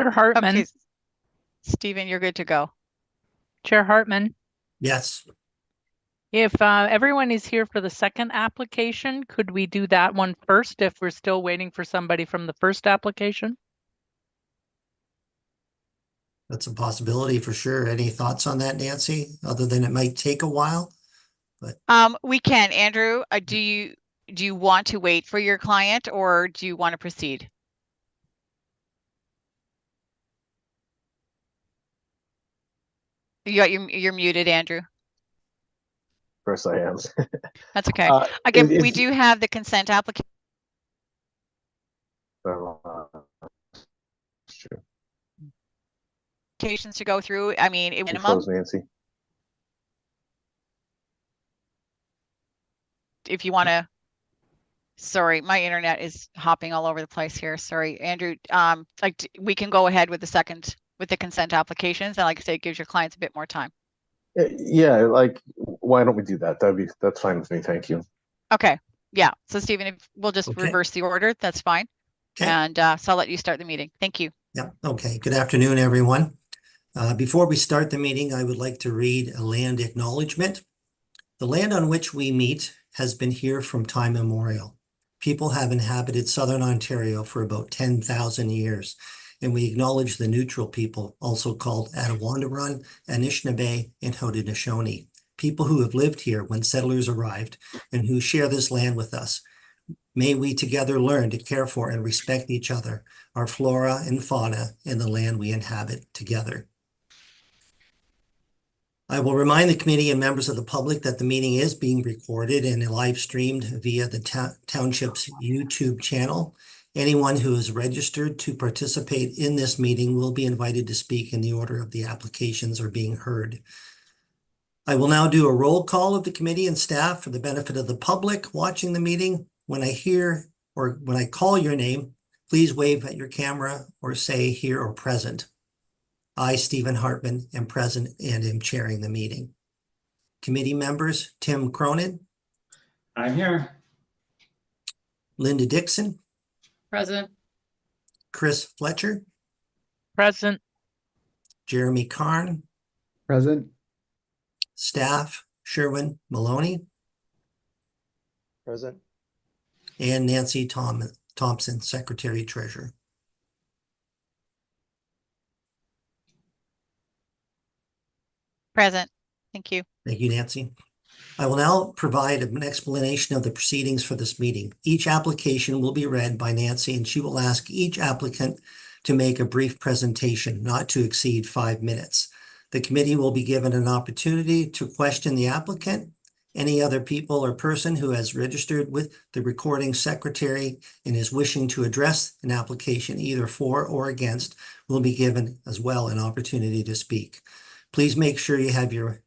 Chair Hartman. Okay, Stephen, you're good to go. Chair Hartman, Yes. if everyone is here for the second application, could we do that one first if we're still waiting for somebody from the first application? That's a possibility for sure. Any thoughts on that, Nancy? Other than it might take a while? We can. Andrew, do you want to wait for your client or do you want to proceed? You're muted, Andrew. Of course I am. That's okay. Again, we do have the consent application. Applications to go through. I mean, it minimum. Close, Nancy. If you want to. Sorry, my internet is hopping all over the place here. Sorry, Andrew. Like we can go ahead with the consent applications, and like I say, it gives your clients a bit more time. Yeah, like why don't we do that? That's fine with me. Thank you. Okay. Yeah. So Stephen, if we'll just reverse the order, that's fine. Okay. And so I'll let you start the meeting. Thank you. Yeah. Okay. Good afternoon, everyone. Before we start the meeting, I would like to read a land acknowledgement. The land on which we meet has been here from time immemorial. People have inhabited southern Ontario for about 10,000 years, and we acknowledge the neutral people, also called Attawandaron, Anishinaabe, and Haudenosaunee, people who have lived here when settlers arrived and who share this land with us. May we together learn to care for and respect each other, our flora and fauna, and the land we inhabit together. I will remind the committee and members of the public that the meeting is being recorded and live streamed via the township's YouTube channel. Anyone who is registered to participate in this meeting will be invited to speak in the order of the applications are being heard. I will now do a roll call of the committee and staff for the benefit of the public watching the meeting. When I hear or when I call your name, please wave at your camera or say here or present. I, Stephen Hartman, am present and am chairing the meeting. Committee members, Tim Cronin. I'm here. Linda Dixon. Present. Chris Fletcher. Present. Jeremy Karn. Present. Staff, Sherwin Maloney. Present. And Nancy Thompson, Secretary Treasurer. Present. Thank you. Thank you, Nancy. I will now provide an explanation of the proceedings for this meeting. Each application will be read by Nancy, and she will ask each applicant to make a brief presentation, not to exceed 5 minutes. The committee will be given an opportunity to question the applicant. Any other people or person who has registered with the recording secretary and is wishing to address an application either for or against will be given as well an opportunity to speak. Please make sure you have your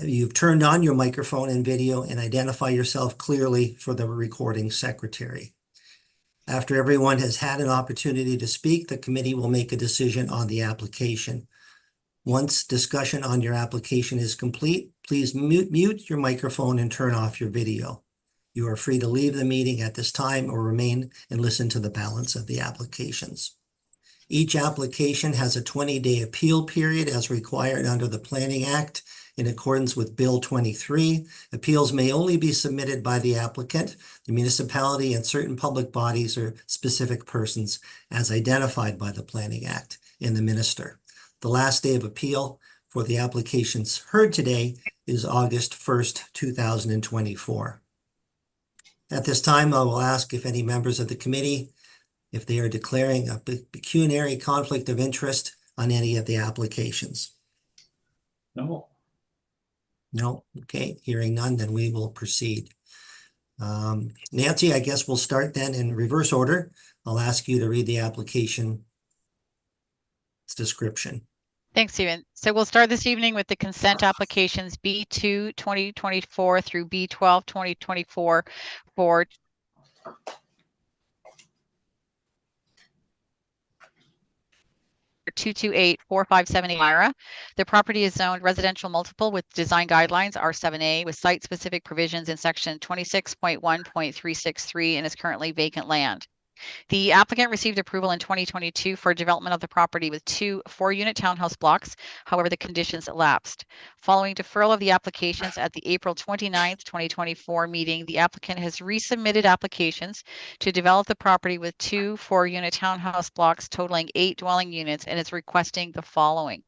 you've turned on your microphone and video and identify yourself clearly for the recording secretary. After everyone has had an opportunity to speak, the committee will make a decision on the application. Once discussion on your application is complete, please mute your microphone and turn off your video. You are free to leave the meeting at this time or remain and listen to the balance of the applications. Each application has a 20-day appeal period as required under the Planning Act in accordance with Bill 23. Appeals may only be submitted by the applicant, the municipality, and certain public bodies or specific persons as identified by the Planning Act and the minister. The last day of appeal for the applications heard today is August 1st, 2024. At this time, I will ask if any members of the committee, if they are declaring a pecuniary conflict of interest on any of the applications. No. No? Okay, hearing none, then we will proceed. Nancy, I guess we'll start then in reverse order. I'll ask you to read the application description. Thanks, Stephen. So we'll start this evening with the consent applications B2 2024 through B12 2024 for (228-4578) Myra. The property is zoned residential multiple with design guidelines R7A with site-specific provisions in section 26.1.363 and is currently vacant land. The applicant received approval in 2022 for development of the property with 2 4-unit townhouse blocks. However, the conditions lapsed. Following deferral of the applications at the April 29th, 2024 meeting, the applicant has resubmitted applications to develop the property with 2 4-unit townhouse blocks totaling 8 dwelling units and is requesting the following.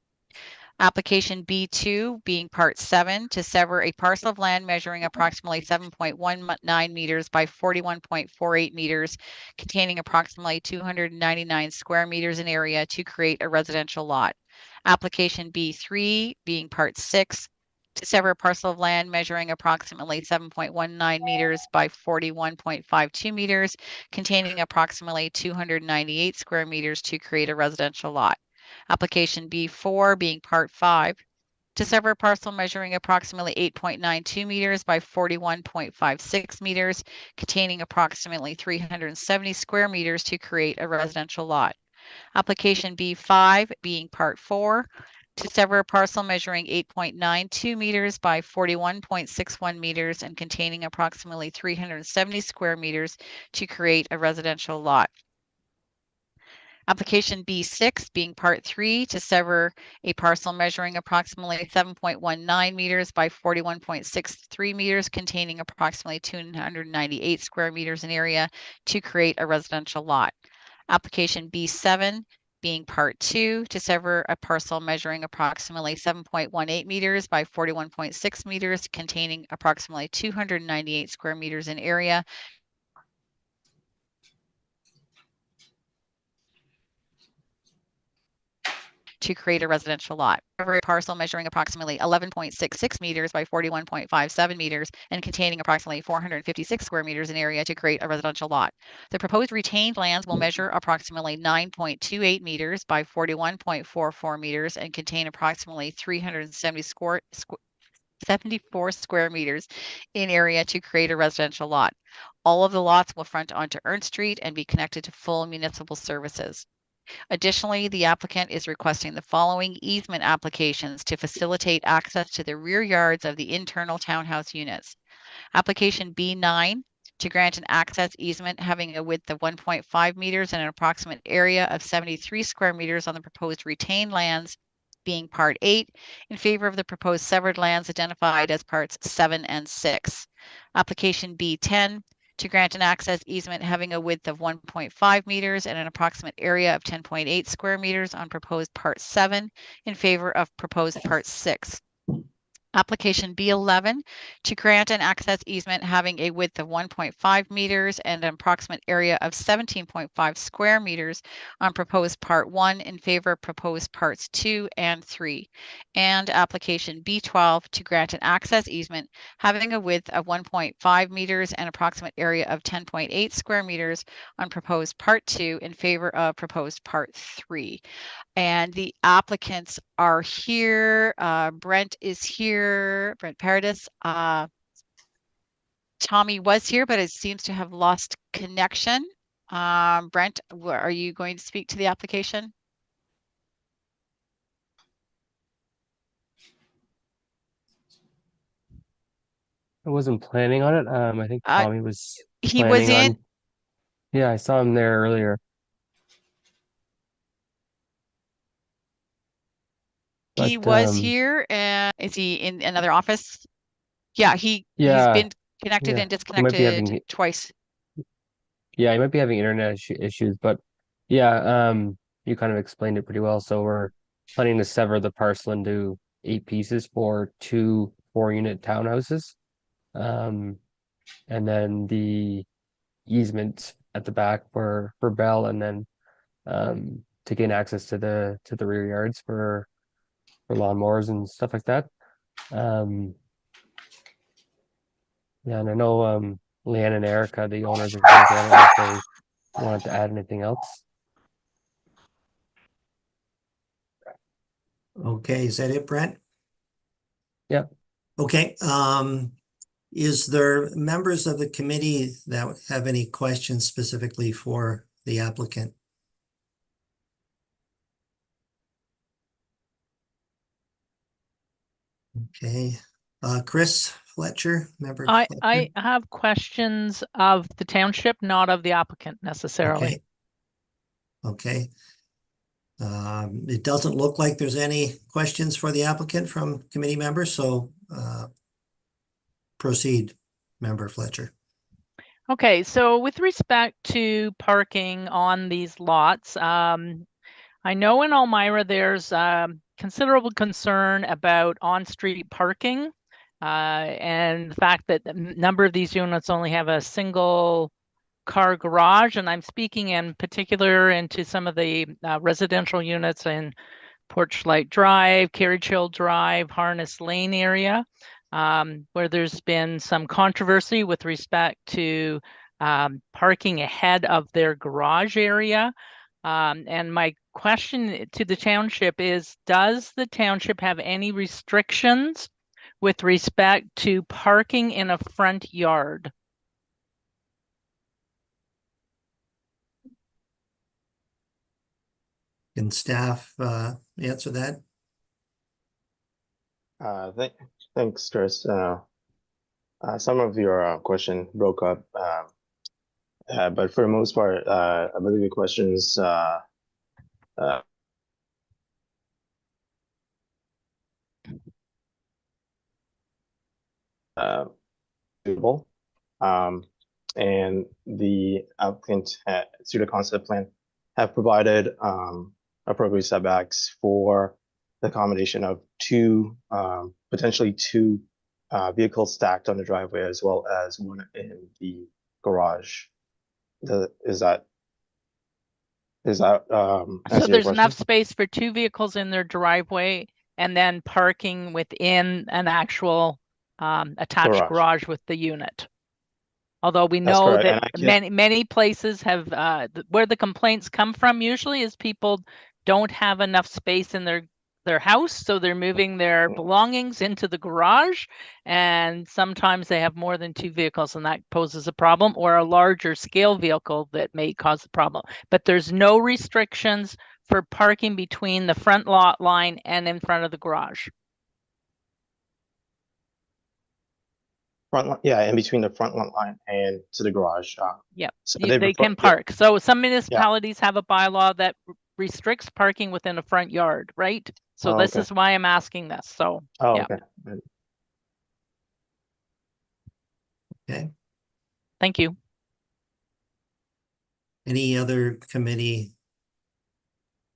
Application B2 being part 7 to sever a parcel of land measuring approximately 7.19 meters by 41.48 meters, containing approximately 299 square meters in area to create a residential lot. Application B3 being part 6 to sever a parcel of land measuring approximately 7.19 meters by 41.52 meters, containing approximately 298 square meters to create a residential lot. Application B4 being part 5 to sever a parcel measuring approximately 8.92 meters by 41.56 meters, containing approximately 370 square meters to create a residential lot. Application B5 being part 4 to sever a parcel measuring 8.92 meters by 41.61 meters and containing approximately 370 square meters to create a residential lot. Application B6 being part 3 to sever a parcel measuring approximately 7.19 meters by 41.63 meters, containing approximately 298 square meters in area to create a residential lot. Application B7 being part 2 to sever a parcel measuring approximately 7.18 meters by 41.6 meters, containing approximately 298 square meters in area to create a residential lot. A parcel measuring approximately 11.66 meters by 41.57 meters and containing approximately 456 square meters in area to create a residential lot. The proposed retained lands will measure approximately 9.28 meters by 41.44 meters and contain approximately 374 square meters in area to create a residential lot. All of the lots will front onto Ernst Street and be connected to full municipal services. Additionally, the applicant is requesting the following easement applications to facilitate access to the rear yards of the internal townhouse units. Application B9 to grant an access easement having a width of 1.5 meters and an approximate area of 73 square meters on the proposed retained lands being part 8 in favor of the proposed severed lands identified as parts 7 and 6. Application B10 to grant an access easement having a width of 1.5 meters and an approximate area of 10.8 square meters on proposed part 7 in favor of proposed part 6. Application B11 to grant an access easement having a width of 1.5 meters and an approximate area of 17.5 square meters on proposed part 1 in favor of proposed parts 2 and 3. And application B12 to grant an access easement having a width of 1.5 meters and approximate area of 10.8 square meters on proposed part 2 in favor of proposed part 3. And the applicants are here. Brent is here, Brent Paradis. Tommy was here, but it seems to have lost connection. Brent, are you going to speak to the application? I wasn't planning on it. I think Tommy was He was planning in. on. Yeah, I saw him there earlier. He But was here, and is he in another office? Yeah, he's yeah, been connected yeah, and he might be disconnected having twice. yeah, he might be having internet issues, but yeah, you kind of explained it pretty well. So we're planning to sever the parcel into 8 pieces for 2 4-unit townhouses. And then the easement at the back for Bell, and then to gain access to the rear yards for lawnmowers and stuff like that. Yeah, and I know Leanne and Erica, the owners, are here, so I don't know if they wanted to add anything else. Okay, is that it, Brent? Yeah. Okay, is there members of the committee that have any questions specifically for the applicant? Okay, Chris, Fletcher, member I Fletcher? have questions of the township, not of the applicant necessarily. Okay. It doesn't look like there's any questions for the applicant from committee members, so proceed, member Fletcher. Okay, so with respect to parking on these lots, I know in Elmira there's considerable concern about on-street parking and the fact that a number of these units only have a single car garage, and I'm speaking in particular into some of the residential units in Porchlight Drive, Carriage Hill Drive, Harness Lane area, where there's been some controversy with respect to parking ahead of their garage area. And my question to the township is, does the township have any restrictions with respect to parking in a front yard? Can staff answer that? Thanks, Chris. Some of your question broke up, but for the most part, I believe the questions suitable. And the applicant through the concept plan have provided appropriate setbacks for the accommodation of potentially two vehicles stacked on the driveway, as well as one in the garage. Is that So answer your there's enough question? space for two vehicles in their driveway and then parking within an actual attached garage with the unit. Although we That's know correct, and that I many places have where the complaints come from usually is people don't have enough space in their house, so they're moving their belongings into the garage, and sometimes they have more than two vehicles, and that poses a problem, or a larger scale vehicle that may cause a problem. But there's no restrictions for parking between the front lot line and in front of the garage. yeah, in between the front lot line and to the garage. Yep, So they can park. So some municipalities have a bylaw that restricts parking within a front yard, right? So Oh, this okay. is why I'm asking this. So Oh, yeah. okay. Okay. Thank you. Any other committee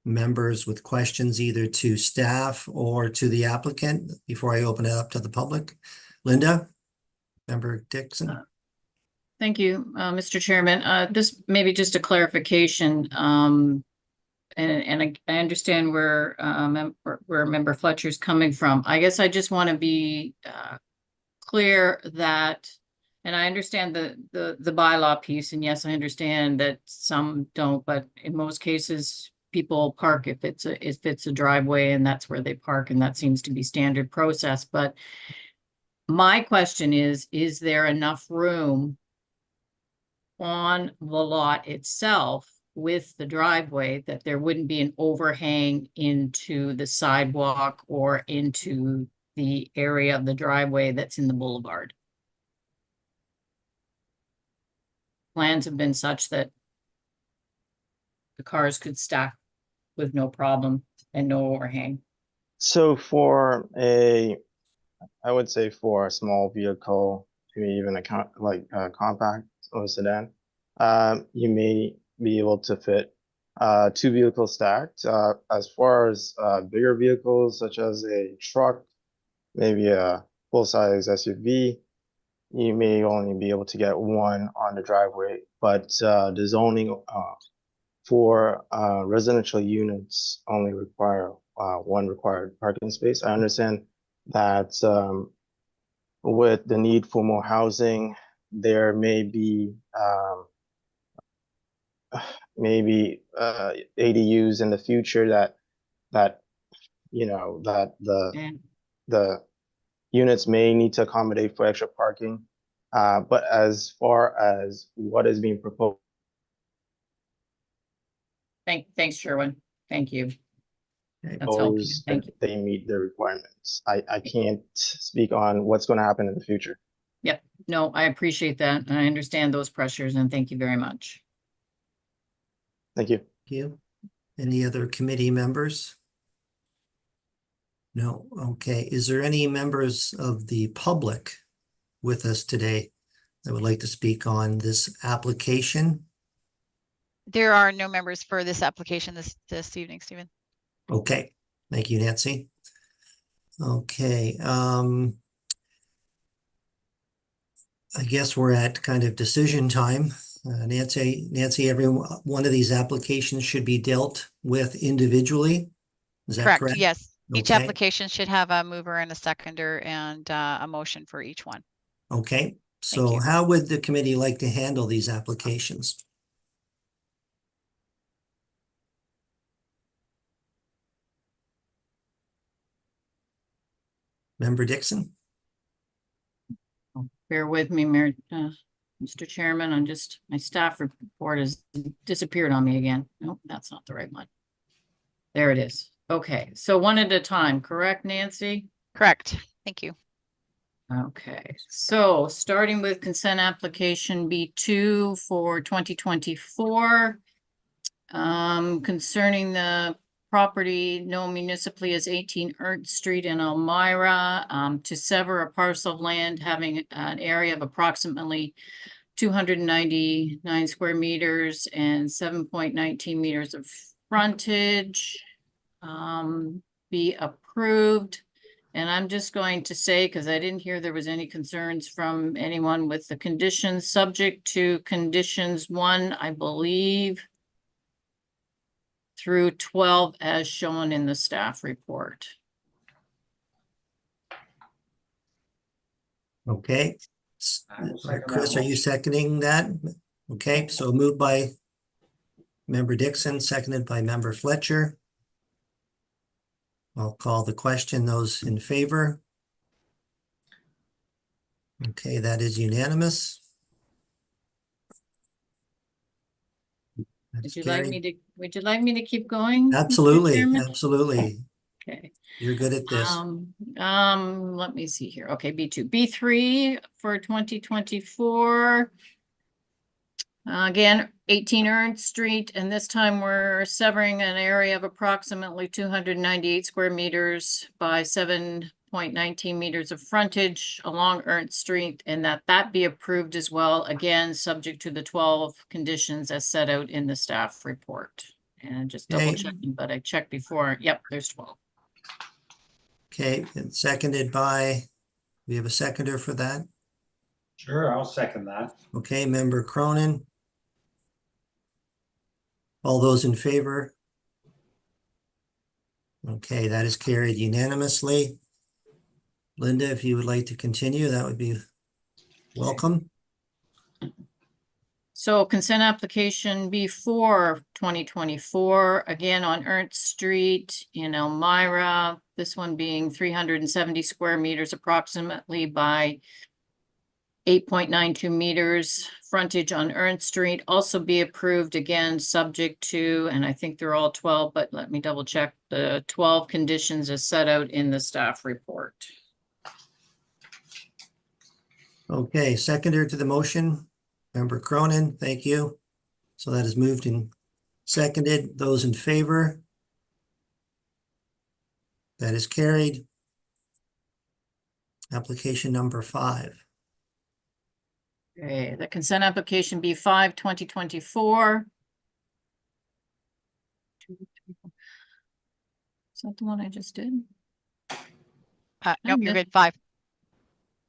members with questions either to staff or to the applicant before I open it up to the public? Linda, member Dixon. Thank you, Mr. Chairman. This may be just a clarification. And I understand where Member Fletcher's coming from. I guess I just want to be clear that, and I understand the bylaw piece, and yes, I understand that some don't, but in most cases, people park if it's a driveway, and that's where they park, and that seems to be standard process. But my question is there enough room on the lot itself with the driveway that there wouldn't be an overhang into the sidewalk or into the area of the driveway that's in the boulevard? Plans have been such that the cars could stack with no problem and no overhang. So I would say for a small vehicle, maybe even a compact or sedan, you may be able to fit two vehicles stacked. As far as bigger vehicles such as a truck, maybe a full-size SUV, you may only be able to get one on the driveway. But the zoning for residential units only require one required parking space. I understand that with the need for more housing, there may be maybe ADUs in the future that the units may need to accommodate for extra parking. But as far as what is being proposed. Thanks, Sherwin. Thank you. Okay. That's helpful. Those Thank that you. they meet the requirements. I can't speak on what's going to happen in the future. No, I appreciate that. And I understand those pressures and thank you very much. Thank you. Thank you. Any other committee members? No. Okay. Is there any members of the public with us today that would like to speak on this application? There are no members for this application this evening, Stephen. Okay. Thank you, Nancy. Okay. I guess we're at kind of decision time. Nancy, every one of these applications should be dealt with individually. Is that correct? Yes. Each Okay. application should have a mover and a seconder and a motion for each one. Okay. So you. how would the committee like to handle these applications? Member Dixon? Bear with me, Mayor, Mr. Chairman, my staff report has disappeared on me again. Nope, that's not the right one. There it is. Okay, so one at a time, correct, Nancy? Correct. Thank you. Okay, so starting with consent application B2 for 2024. Concerning the property known municipally as 18 Ernst Street in Elmira, to sever a parcel of land having an area of approximately 299 square meters and 7.19 meters of frontage, be approved. And I'm just going to say, because I didn't hear there was any concerns from anyone with the conditions, subject to conditions 1, I believe, through 12 as shown in the staff report. Okay. I will second that Chris, are you motion. seconding that? Okay, so moved by Member Dixon, seconded by Member Fletcher. I'll call the question. Those in favor? Okay, that is unanimous. That's Would you like carried. me to keep going? Mr. Absolutely, Chairman? absolutely. Okay. You're good at this. Let me see here. Okay, B2. B3 for 2024. Again, 18 Ernst Street, and this time we're severing an area of approximately 298 square meters by 7.19 meters of frontage along Ernst Street, and that be approved as well, again, subject to the 12 conditions as set out in the staff report. And just double Okay. checking, but I checked before. Yep, there's 12. Okay, and seconded by, we have a seconder for that. Sure, I'll second that. Okay, Member Cronin. All those in favor? Okay, that is carried unanimously. Linda, if you would like to continue, that would be welcome. So consent application B4 2024, again on Ernst Street in Elmira, this one being 370 square meters approximately by 8.92 meters frontage on Ernst Street, also be approved again, subject to, and I think they're all 12, but let me double check the 12 conditions as set out in the staff report. Okay, seconder to the motion, Member Cronin, thank you. So that is moved and seconded. Those in favor? That is carried. Application number 5. Okay, the consent application B5 2024. Is that the one I just did? Nope, you're missed- good. 5.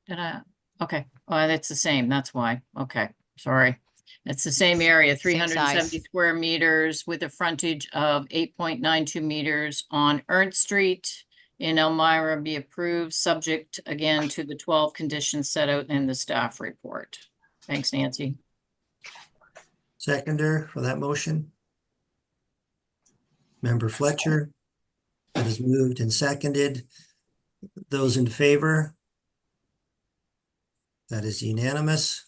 Did I? Okay, well, it's the same, that's why. Okay, sorry. It's the same area, Same 370 size. square meters with a frontage of 8.92 meters on Ernst Street in Elmira, be approved, subject again to the 12 conditions set out in the staff report. Thanks, Nancy. Seconder for that motion. Member Fletcher. That is moved and seconded. Those in favor? That is unanimous.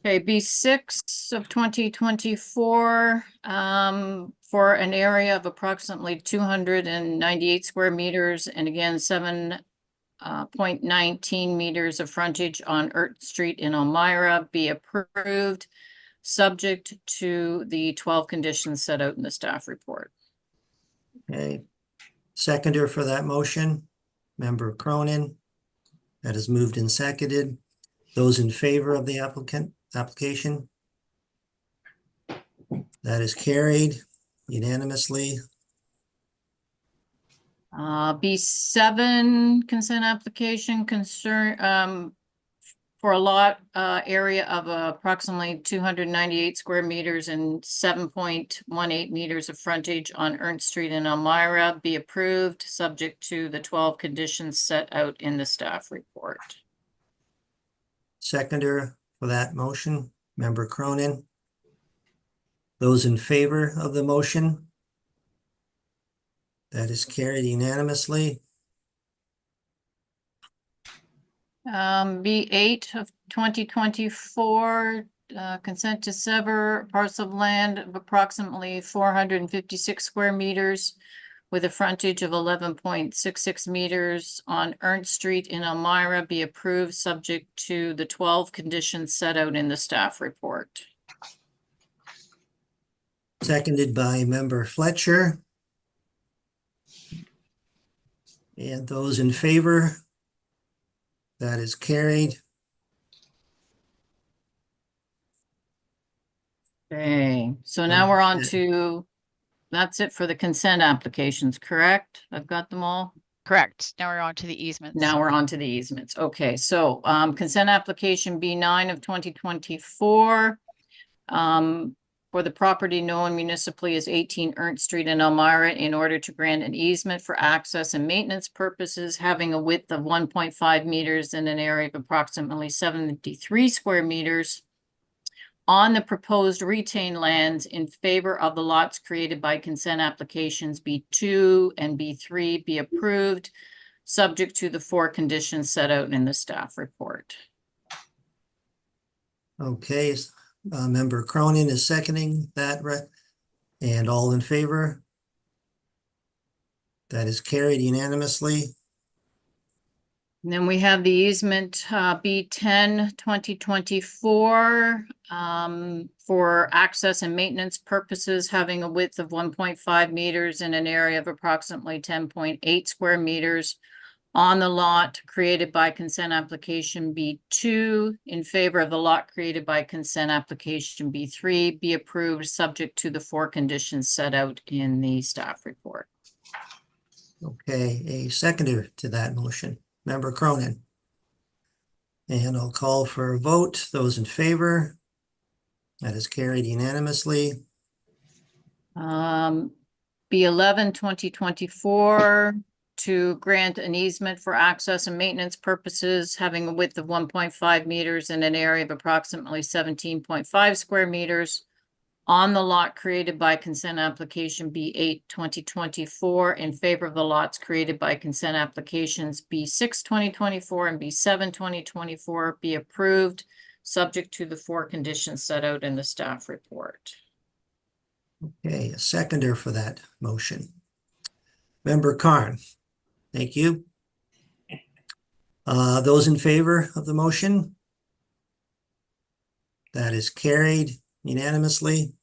Okay, B6 of 2024, for an area of approximately 298 square meters, and again, 7.19 meters of frontage on Ert Street in Elmira be approved, subject to the 12 conditions set out in the staff report. Okay. Seconder for that motion, Member Cronin. That is moved and seconded. Those in favor of the application? That is carried unanimously. B7 consent application for a lot area of approximately 298 square meters and 7.18 meters of frontage on Ernst Street in Elmira be approved, subject to the 12 conditions set out in the staff report. Seconder for that motion, Member Cronin. Those in favor of the motion? That is carried unanimously. B8 of 2024, consent to sever parcel of land of approximately 456 square meters with a frontage of 11.66 meters on Ernst Street in Elmira be approved, subject to the 12 conditions set out in the staff report. Seconded by Member Fletcher. And those in favor? That is carried. Okay, so now we're on to, that's it for the consent applications, correct? I've got them all. Correct. Now we're on to the easements. Now we're on to the easements. Okay, so consent application B9 of 2024. For the property known municipally as 18 Ernst Street in Elmira, in order to grant an easement for access and maintenance purposes, having a width of 1.5 meters and an area of approximately 73 square meters on the proposed retained lands in favor of the lots created by consent applications B2 and B3 be approved, subject to the 4 conditions set out in the staff report. Okay, Member Cronin is seconding that, and all in favor? That is carried unanimously. And then we have the easement B10 2024 for access and maintenance purposes, having a width of 1.5 meters and an area of approximately 10.8 square meters on the lot created by consent application B2 in favor of the lot created by consent application B3 be approved, subject to the 4 conditions set out in the staff report. Okay, a seconder to that motion, Member Cronin. And I'll call for a vote. Those in favor? That is carried unanimously. B11 2024 to grant an easement for access and maintenance purposes, having a width of 1.5 meters and an area of approximately 17.5 square meters on the lot created by consent application B8 2024 in favor of the lots created by consent applications B6 2024 and B7 2024 be approved, subject to the 4 conditions set out in the staff report. Okay, a seconder for that motion. Member Carn. Thank you. Those in favor of the motion? That is carried unanimously.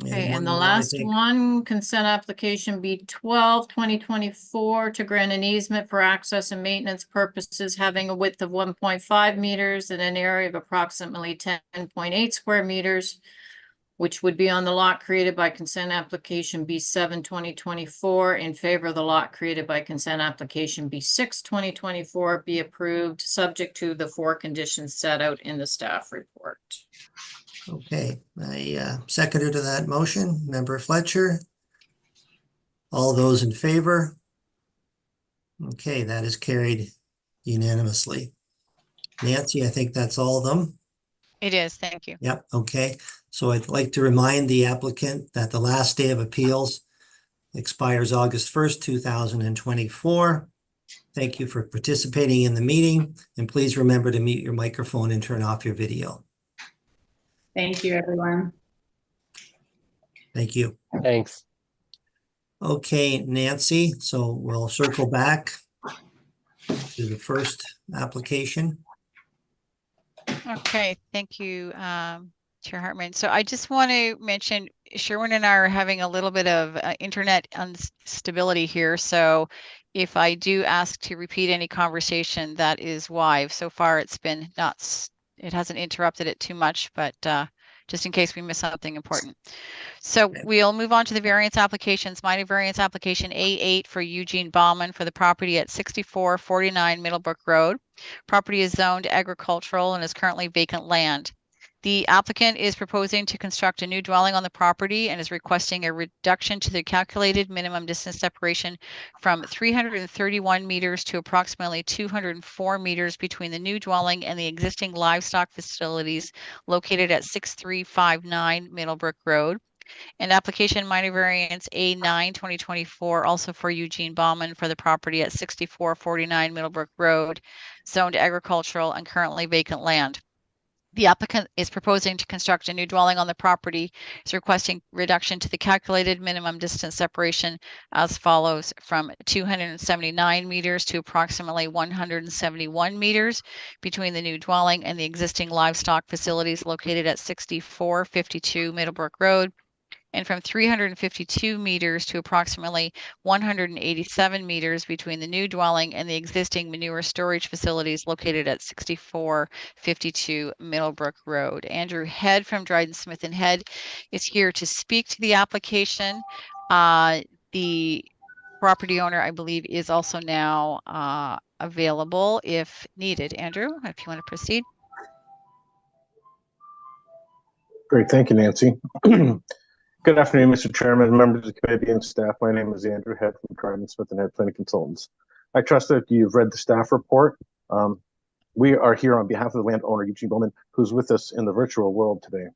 Okay, and the more, I last think. one, consent application B12 2024 to grant an easement for access and maintenance purposes, having a width of 1.5 meters and an area of approximately 10.8 square meters, which would be on the lot created by consent application B7 2024 in favor of the lot created by consent application B6 2024 be approved, subject to the 4 conditions set out in the staff report. Okay, a seconder to that motion, Member Fletcher. All those in favor? Okay, that is carried unanimously. Nancy, I think that's all of them. It is. Thank you. Yep, okay. So I'd like to remind the applicant that the last day of appeals expires August 1st, 2024. Thank you for participating in the meeting, and please remember to mute your microphone and turn off your video. Thank you, everyone. Thank you. Thanks. Okay, Nancy, so we'll circle back to the first application. Okay, thank you, Chair Hartman. So I just want to mention Sherwin and I are having a little bit of internet instability here. So if I do ask to repeat any conversation, that is why. So far, it's been it hasn't interrupted it too much, but just in case we miss something important. So Okay. we'll move on to the variance applications. Minor variance application A8 for Eugene Bauman for the property at 6449 Middlebrook Road. Property is zoned agricultural and is currently vacant land. The applicant is proposing to construct a new dwelling on the property and is requesting a reduction to the calculated minimum distance separation from 331 meters to approximately 204 meters between the new dwelling and the existing livestock facilities located at 6359 Middlebrook Road. And application minor variance A9 2024 also for Eugene Bauman for the property at 6449 Middlebrook Road, zoned agricultural and currently vacant land. The applicant is proposing to construct a new dwelling on the property, is requesting reduction to the calculated minimum distance separation as follows: from 279 meters to approximately 171 meters between the new dwelling and the existing livestock facilities located at 6452 Middlebrook Road, and from 352 meters to approximately 187 meters between the new dwelling and the existing manure storage facilities located at 6452 Middlebrook Road. Andrew Head from Dryden Smith and Head is here to speak to the application. The property owner, I believe, is also now available if needed. Andrew, if you want to proceed. Great, thank you, Nancy. Good afternoon, Mr. Chairman, members of the committee and staff. My name is Andrew Head from Dryden Smith and Head Planning Consultants. I trust that you've read the staff report. We are here on behalf of the landowner, Eugene Bauman, who's with us in the virtual world today.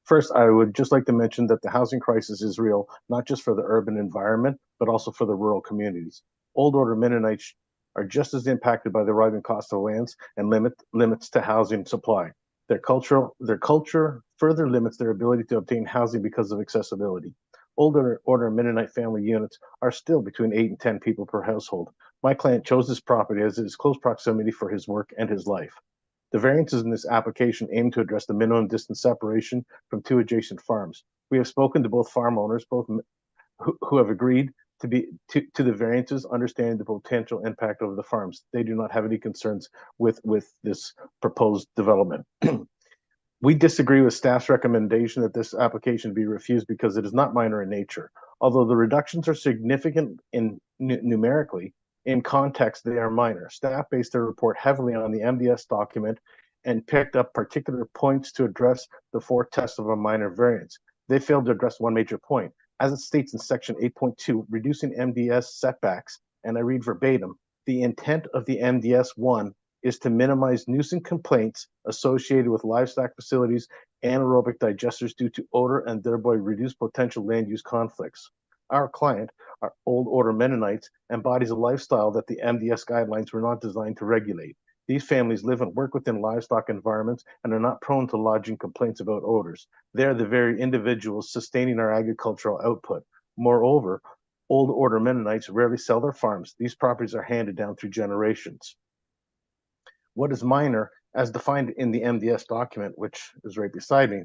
First, I would just like to mention that the housing crisis is real, not just for the urban environment, but also for the rural communities. Old order Mennonites are just as impacted by the rising cost of lands and limits to housing supply. Their culture further limits their ability to obtain housing because of accessibility. Older order Mennonite family units are still between 8 and 10 people per household. My client chose this property as it is close proximity for his work and his life. The variances in this application aim to address the minimum distance separation from two adjacent farms. We have spoken to both farm owners, who have agreed to the variances, understanding the potential impact of the farms. They do not have any concerns with this proposed development. We disagree with staff's recommendation that this application be refused because it is not minor in nature. Although the reductions are significant numerically, in context, they are minor. Staff based their report heavily on the MDS document and picked up particular points to address the four tests of a minor variance. They failed to address one major point. As it states in section 8.2, reducing MDS setbacks, and I read verbatim, the intent of the MDS 1 is to minimize nuisance complaints associated with livestock facilities, anaerobic digesters due to odor, and thereby reduce potential land use conflicts. Our client, our old order Mennonites, embodies a lifestyle that the MDS guidelines were not designed to regulate. These families live and work within livestock environments and are not prone to lodging complaints about odors. They are the very individuals sustaining our agricultural output. Moreover, old order Mennonites rarely sell their farms. These properties are handed down through generations. What is minor, as defined in the MDS document, which is right beside me,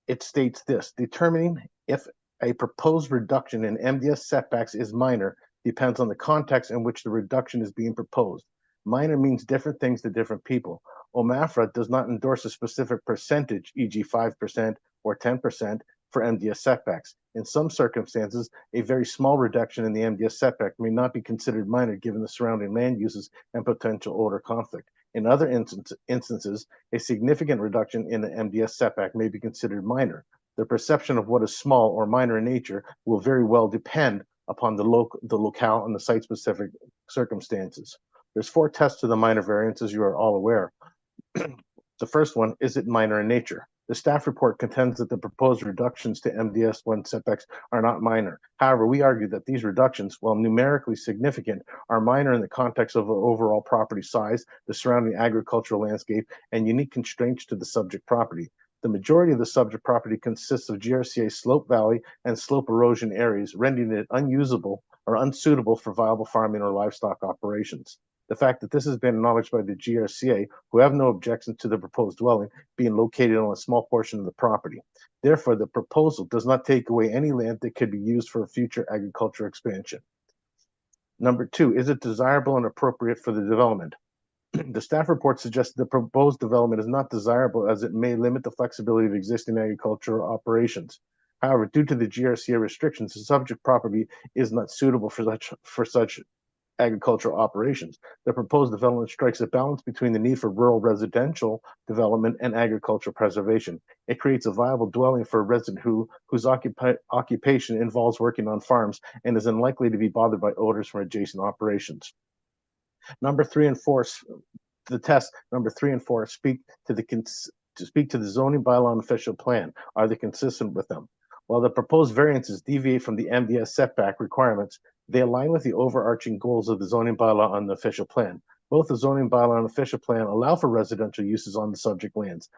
it states this: determining if a proposed reduction in MDS setbacks is minor depends on the context in which the reduction is being proposed. Minor means different things to different people. OMAFRA does not endorse a specific percentage, e.g. 5% or 10% for MDS setbacks. In some circumstances, a very small reduction in the MDS setback may not be considered minor given the surrounding land uses and potential odor conflict. In other instances, a significant reduction in the MDS setback may be considered minor. The perception of what is small or minor in nature will very well depend upon the locale and the site-specific circumstances. There's four tests to the minor variance, as you are all aware. The first one, is it minor in nature? The staff report contends that the proposed reductions to MDS 1 setbacks are not minor. However, we argue that these reductions, while numerically significant, are minor in the context of the overall property size, the surrounding agricultural landscape, and unique constraints to the subject property. The majority of the subject property consists of GRCA slope valley and slope erosion areas, rendering it unusable or unsuitable for viable farming or livestock operations. The fact that this has been acknowledged by the GRCA, who have no objection to the proposed dwelling being located on a small portion of the property. Therefore, the proposal does not take away any land that could be used for future agriculture expansion. Number 2, is it desirable and appropriate for the development? The staff report suggests the proposed development is not desirable as it may limit the flexibility of existing agricultural operations. However, due to the GRCA restrictions, the subject property is not suitable for such agricultural operations. The proposed development strikes a balance between the need for rural residential development and agricultural preservation. It creates a viable dwelling for a resident whose occupation involves working on farms and is unlikely to be bothered by odors from adjacent operations. Number 3 and 4, the test. Number 3 and 4 speak to the zoning bylaw and official plan. Are they consistent with them? While the proposed variances deviate from the MDS setback requirements, they align with the overarching goals of the zoning bylaw and the official plan. Both the zoning bylaw and official plan allow for residential uses on the subject lands.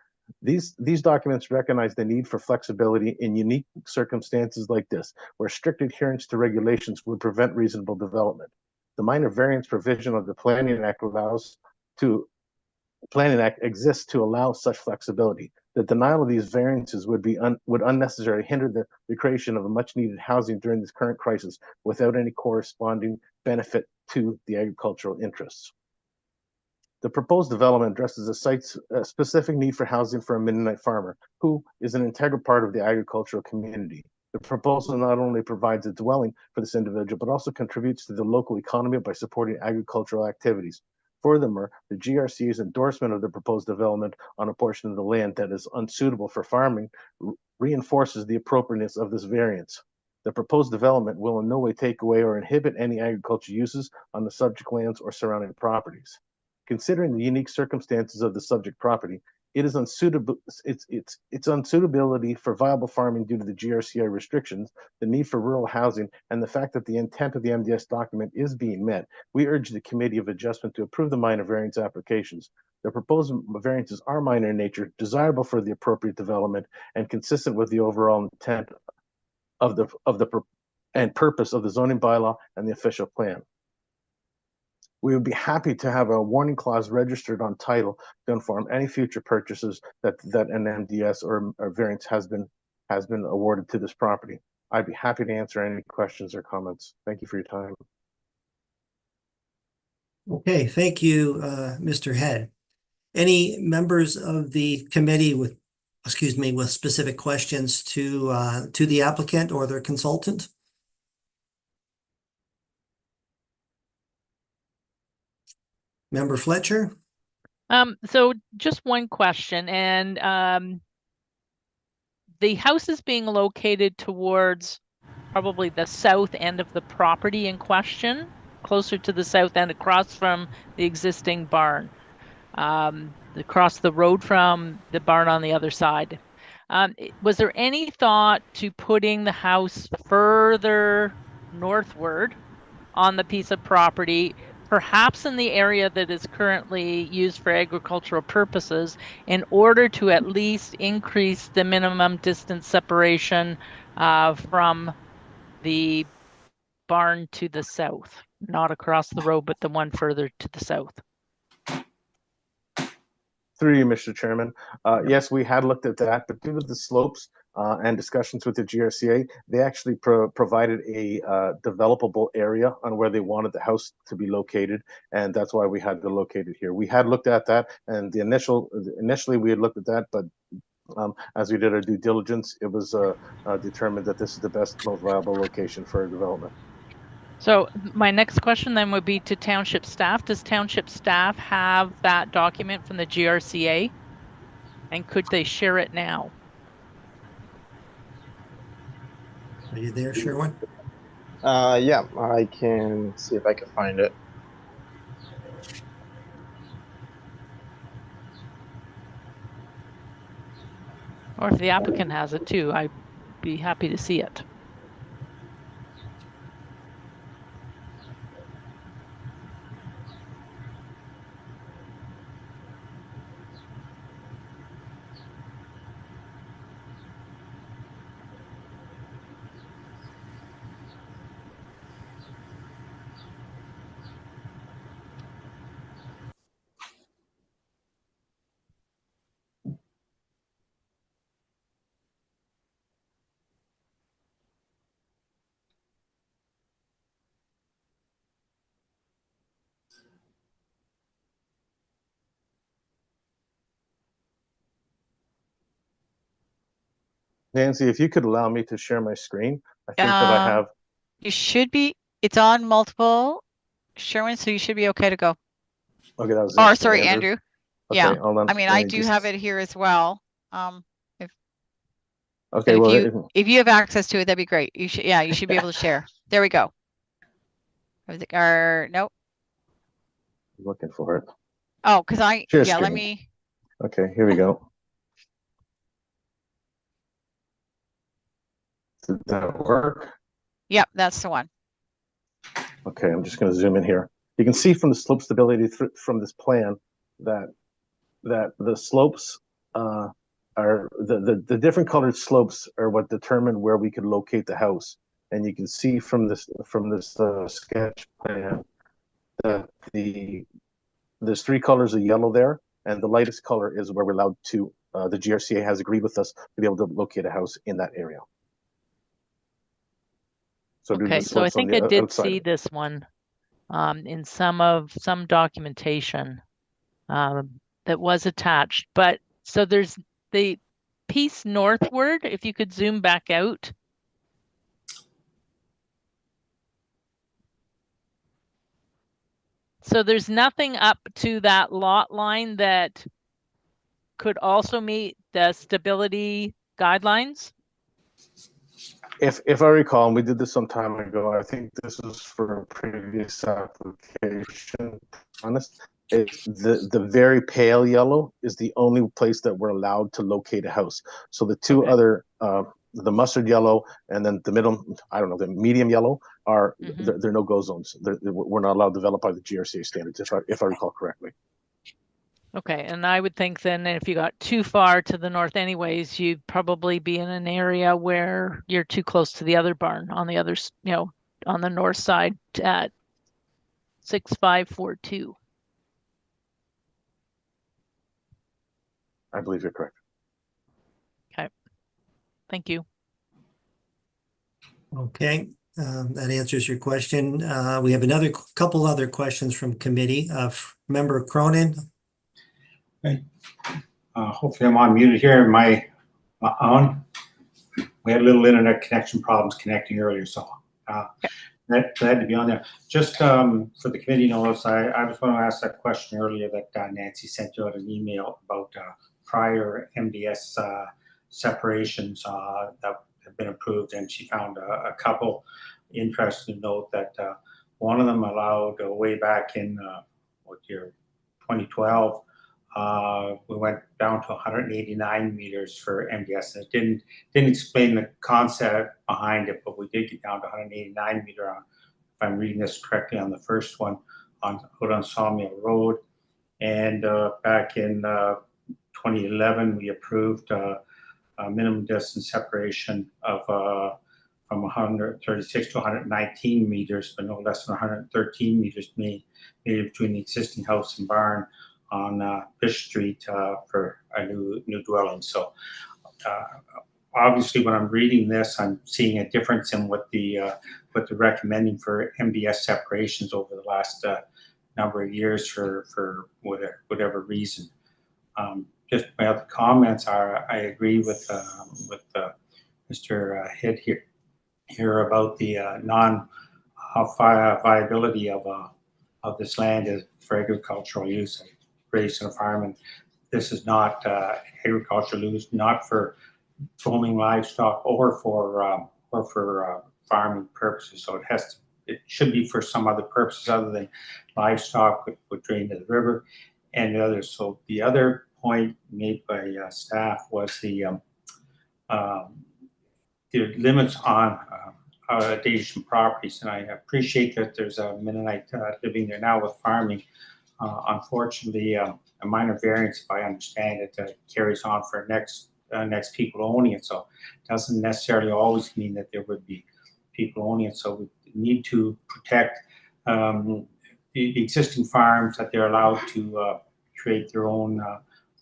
These documents recognize the need for flexibility in unique circumstances like this, where strict adherence to regulations would prevent reasonable development. The minor variance provision of the Planning Act exists to allow such flexibility. The denial of these variances would unnecessarily hinder the creation of a much needed housing during this current crisis without any corresponding benefit to the agricultural interests. The proposed development addresses the site's specific need for housing for a Mennonite farmer, who is an integral part of the agricultural community. The proposal not only provides a dwelling for this individual, but also contributes to the local economy by supporting agricultural activities. Furthermore, the GRCA's endorsement of the proposed development on a portion of the land that is unsuitable for farming reinforces the appropriateness of this variance. The proposed development will in no way take away or inhibit any agricultural uses on the subject lands or surrounding properties. Considering the unique circumstances of the subject property, it is unsuitable. Its unsuitability for viable farming due to the GRCA restrictions, the need for rural housing, and the fact that the intent of the MDS document is being met. We urge the Committee of Adjustment to approve the minor variance applications. The proposed variances are minor in nature, desirable for the appropriate development, and consistent with the overall intent of the purpose of the zoning bylaw and the official plan. We would be happy to have a warning clause registered on title to inform any future purchases that an MDS or variance has been awarded to this property. I'd be happy to answer any questions or comments. Thank you for your time. Okay, thank you, Mr. Head. Any members of the committee with specific questions to the applicant or their consultant? Member Fletcher? So just one question, and the house is being located towards probably the south end of the property in question, closer to the south end, across from the existing barn, across the road from the barn on the other side. Was there any thought to putting the house further northward on the piece of property, perhaps in the area that is currently used for agricultural purposes, in order to at least increase the minimum distance separation from the barn to the south, not across the road, but the one further to the south? Through you, Mr. Chairman. Yes, we had looked at that, but due to the slopes and discussions with the GRCA, they actually provided a developable area on where they wanted the house to be located, and that's why we had to locate it here. We had looked at that, and initially we had looked at that, but as we did our due diligence, it was determined that this is the best, most viable location for development. So my next question then would be to township staff. Does township staff have that document from the GRCA? And could they share it now? Are you there, Sherwin? Yeah, I can see if I can find it. Or if the applicant has it too, I'd be happy to see it. Nancy, if you could allow me to share my screen, I think that I have. You should be, it's on multiple, Sherwin, so you should be okay to go. Okay, that was Or it, sorry, Andrew. Okay, Yeah, hold on. I mean, Let I me do just- have it here as well. Okay, But well, if you have access to it, that'd be great. You should, yeah, you should be able to share. There we go. Or nope. I'm looking for it. Oh, because Share yeah, let screen. me. Okay, here we go. Did that work? Yep, that's the one. Okay, I'm just going to zoom in here. You can see from the slope stability from this plan that the slopes are the different colored slopes are what determine where we could locate the house. And you can see from this sketch plan that there's 3 colors of yellow there, and the lightest color is where we're allowed to. The GRCA has agreed with us to be able to locate a house in that area. So due to Okay, the so I slopes on think the I did outside. see this one in some documentation that was attached. But so there's the piece northward, if you could zoom back out. So there's nothing up to that lot line that could also meet the stability guidelines? If I recall, and we did this some time ago, I think this was for a previous application. Honest, the very pale yellow is the only place that we're allowed to locate a house. So the two other, the mustard yellow and then the middle, I don't know, the medium yellow are they're no-go zones. We're not allowed to develop by the GRCA standards, if I recall correctly. Okay, and I would think then if you got too far to the north anyways, you'd probably be in an area where you're too close to the other barn on the other, on the north side at 6542. I believe you're correct. Okay, thank you. Okay, that answers your question. We have another couple other questions from committee. Member Cronin. Hopefully I'm unmuted here. Am I on? We had a little internet connection problems connecting earlier, so glad to be on there. Just for the committee notice, I was going to ask that question earlier that Nancy sent you out an email about prior MDS separations that have been approved, and she found a couple. Interesting to note that one of them allowed way back in what year, 2012. We went down to 189 meters for MDS, and it didn't explain the concept behind it, but we did get down to 189 meter on, if I'm reading this correctly, on the first one out on Sawmill Road. And back in 2011, we approved a minimum distance separation of from 136 to 119 meters, but no less than 113 meters made between the existing house and barn on Fish Street for a new dwelling. So obviously, when I'm reading this, I'm seeing a difference in what they're recommending for MDS separations over the last number of years for whatever reason. Just my other comments are, I agree with Mr. Head here about the non-viability of this land for agricultural use and raised on a farm. And this is not agricultural use, not for foaming livestock or for farming purposes. So it should be for some other purposes other than livestock would drain to the river and the others. So the other point made by staff was the limits on Dacian properties, and I appreciate that there's a Mennonite living there now with farming. Unfortunately, a minor variance, if I understand it, carries on for next people owning it. So it doesn't necessarily always mean that there would be people owning it. So we need to protect the existing farms, that they're allowed to create their own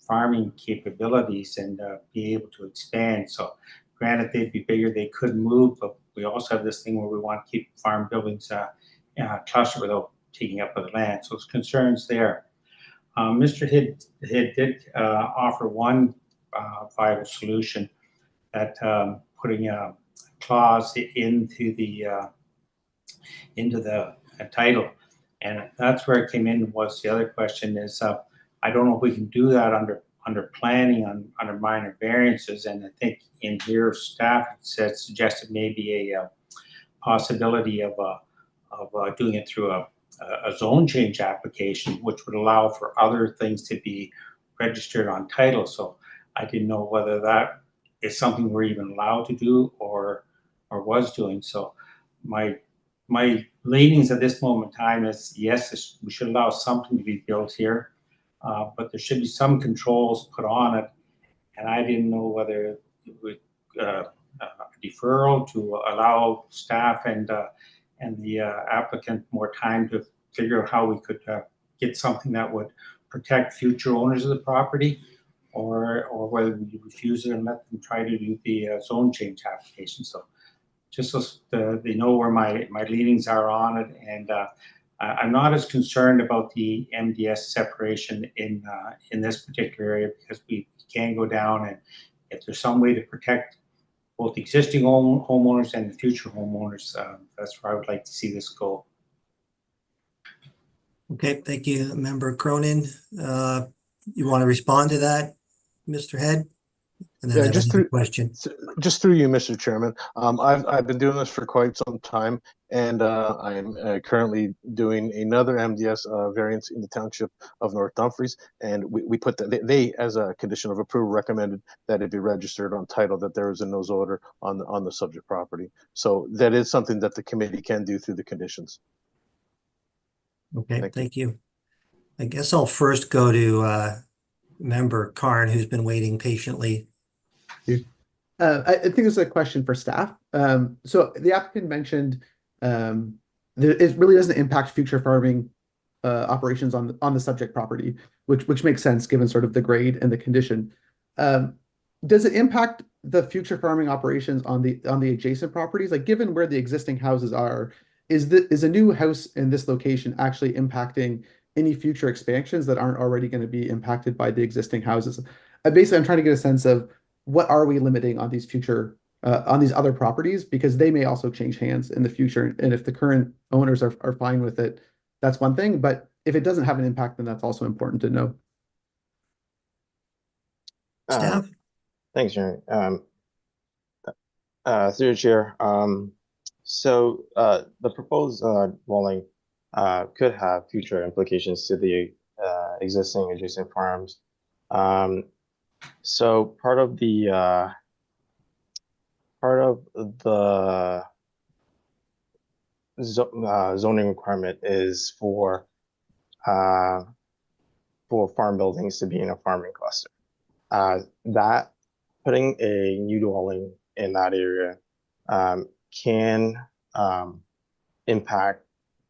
farming capabilities and be able to expand. So granted, they'd be bigger, they could move, but we also have this thing where we want to keep farm buildings clustered without taking up other land. So there's concerns there. Mr. Hidd did offer one viable solution putting a clause into the title. And that's where it came in. Was the other question is, I don't know if we can do that under planning under minor variances. And I think in here staff suggested maybe a possibility of doing it through a zone change application, which would allow for other things to be registered on title. So I didn't know whether that is something we're even allowed to do or was doing. So my leanings at this moment in time is yes, we should allow something to be built here, but there should be some controls put on it. And I didn't know whether it would deferral to allow staff and the applicant more time to figure out how we could get something that would protect future owners of the property, or whether we refuse it and let them try to do the zone change application. So just so they know where my leanings are on it. And I'm not as concerned about the MDS separation in this particular area, because we can go down, and if there's some way to protect both existing homeowners and the future homeowners, that's where I would like to see this go. Okay, thank you, Member Cronin. You want to respond to that, Mr. Head? And then I have another question. Just through you, Mr. Chairman. I've been doing this for quite some time, and I'm currently doing another MDS variance in the township of North Dumfries, and we put that they, as a condition of approval, recommended that it be registered on title, that there is a nose odor on the subject property. So that is something that the committee can do through the conditions. Okay, thank you. I guess I'll first go to Member Karn, who's been waiting patiently. I think this is a question for staff. So the applicant mentioned it really doesn't impact future farming operations on the subject property, which makes sense given sort of the grade and the condition. Does it impact the future farming operations on the adjacent properties? Like, given where the existing houses are, is a new house in this location actually impacting any future expansions that aren't already going to be impacted by the existing houses? Basically, I'm trying to get a sense of what are we limiting on these future on these other properties, because they may also change hands in the future. And if the current owners are fine with it, that's one thing. But if it doesn't have an impact, then that's also important to know. Staff? Thanks, Jeremy. Through the chair. So the proposed dwelling could have future implications to the existing adjacent farms. So part of the zoning requirement is for farm buildings to be in a farming cluster. That putting a new dwelling in that area can impact